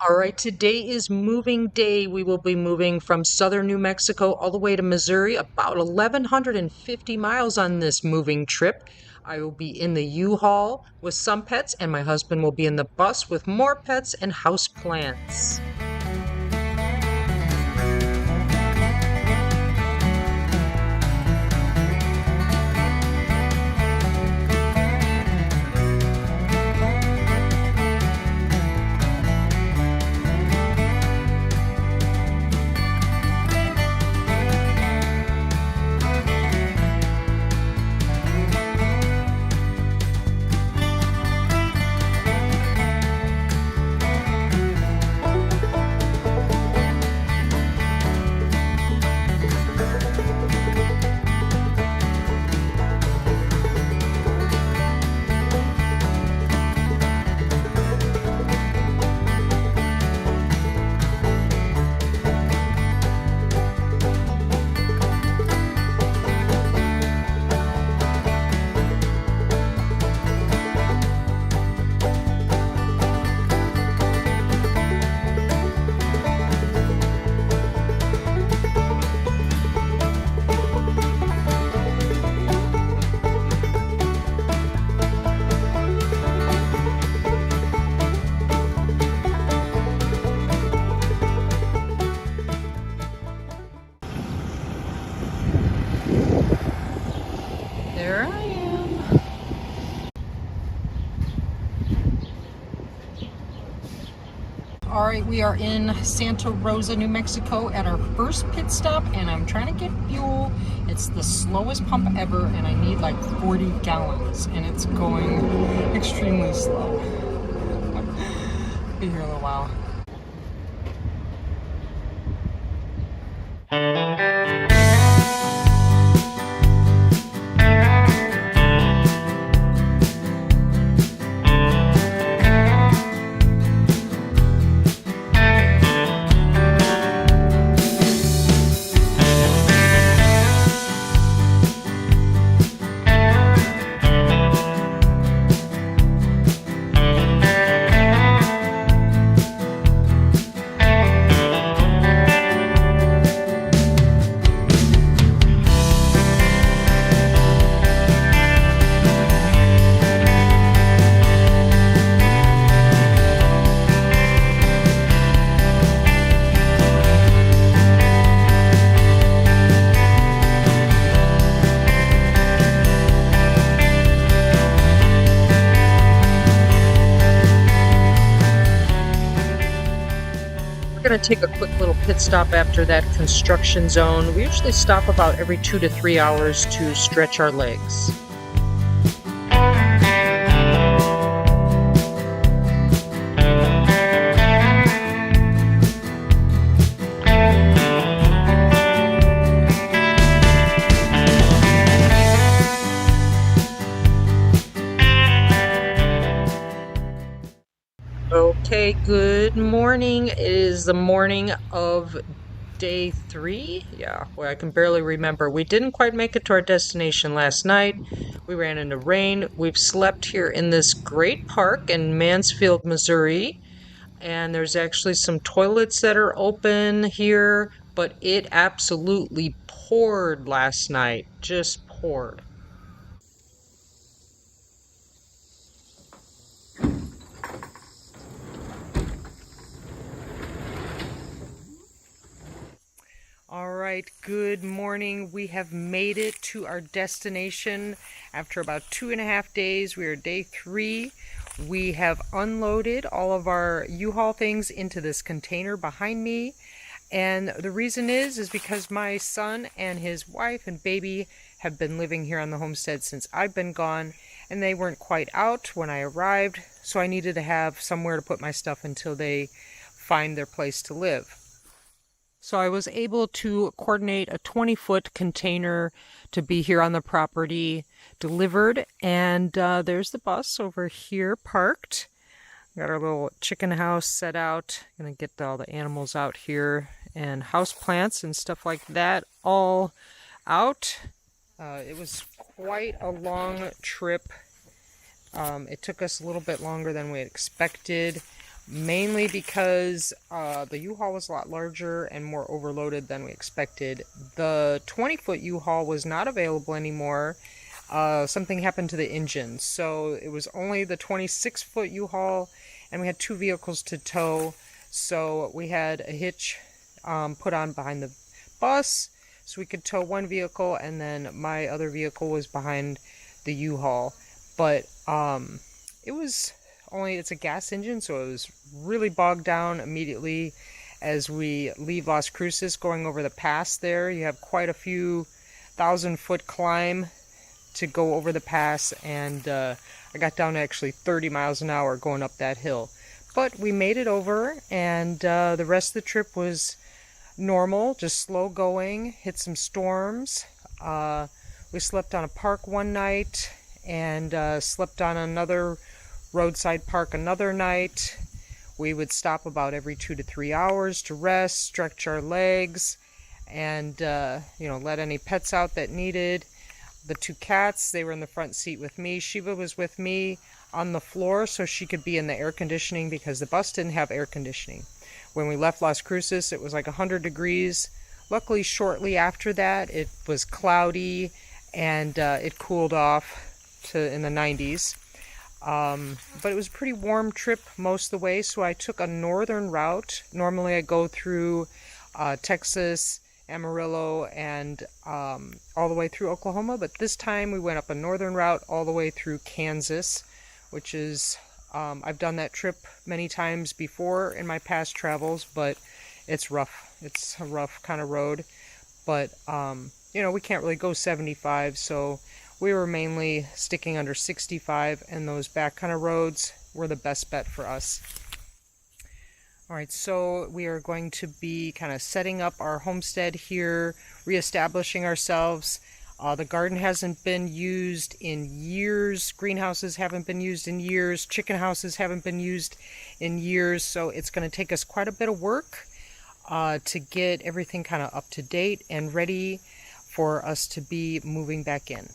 All right, today is moving day. We will be moving from southern New Mexico all the way to Missouri, about 1,150 miles on this moving trip. I will be in the U-Haul with some pets, and my husband will be in the bus with more pets and house plants. There I am. All right, we are in Santa Rosa, New Mexico at our first pit stop, and I'm trying to get fuel. It's the slowest pump ever, and I need like 40 gallons, and it's going extremely slow. Be here a little while. We're going to take a quick little pit stop after that construction zone. We usually stop about every 2 to 3 hours to stretch our legs. Okay, good morning. It is the morning of day 3. Yeah, well, I can barely remember. We didn't quite make it to our destination last night. We ran into rain. We've slept here in this great park in Mansfield, Missouri. And there's actually some toilets that are open here, but it absolutely poured last night. Just poured. All right, good morning. We have made it to our destination after about 2.5 days. We are day 3. We have unloaded all of our U-Haul things into this container behind me. And the reason is because my son and his wife and baby have been living here on the homestead since I've been gone, and they weren't quite out when I arrived, so I needed to have somewhere to put my stuff until they find their place to live. So I was able to coordinate a 20-foot container to be here on the property delivered. And there's the bus over here parked. Got our little chicken house set out. Gonna get all the animals out here and house plants and stuff like that all out. It was quite a long trip. It took us a little bit longer than we had expected. mainly because the U-Haul was a lot larger and more overloaded than we expected. The 20-foot U-Haul was not available anymore. Something happened to the engine, so it was only the 26-foot U-Haul, and we had 2 vehicles to tow. So we had a hitch put on behind the bus so we could tow one vehicle, and then my other vehicle was behind the U-Haul. But it's a gas engine, so it was really bogged down immediately as we leave Las Cruces going over the pass there. You have quite a few 1,000-foot climb to go over the pass, and I got down to actually 30 miles an hour going up that hill. But we made it over, and the rest of the trip was normal, just slow going, hit some storms. We slept on a park one night and slept on another roadside park another night. We would stop about every 2 to 3 hours to rest, stretch our legs, and let any pets out that needed. The 2 cats, they were in the front seat with me. Shiva was with me on the floor so she could be in the air conditioning because the bus didn't have air conditioning. When we left Las Cruces, it was like 100 degrees. Luckily, shortly after that, it was cloudy and it cooled off to in the 90s. But it was a pretty warm trip most of the way, so I took a northern route. Normally I go through Texas, Amarillo, and all the way through Oklahoma, but this time we went up a northern route all the way through Kansas, which is, I've done that trip many times before in my past travels, but it's rough. It's a rough kind of road, but we can't really go 75, so we were mainly sticking under 65, and those back kind of roads were the best bet for us. Alright, so we are going to be kind of setting up our homestead here, reestablishing ourselves. The garden hasn't been used in years, greenhouses haven't been used in years, chicken houses haven't been used in years, so it's going to take us quite a bit of work to get everything kind of up to date and ready for us to be moving back in.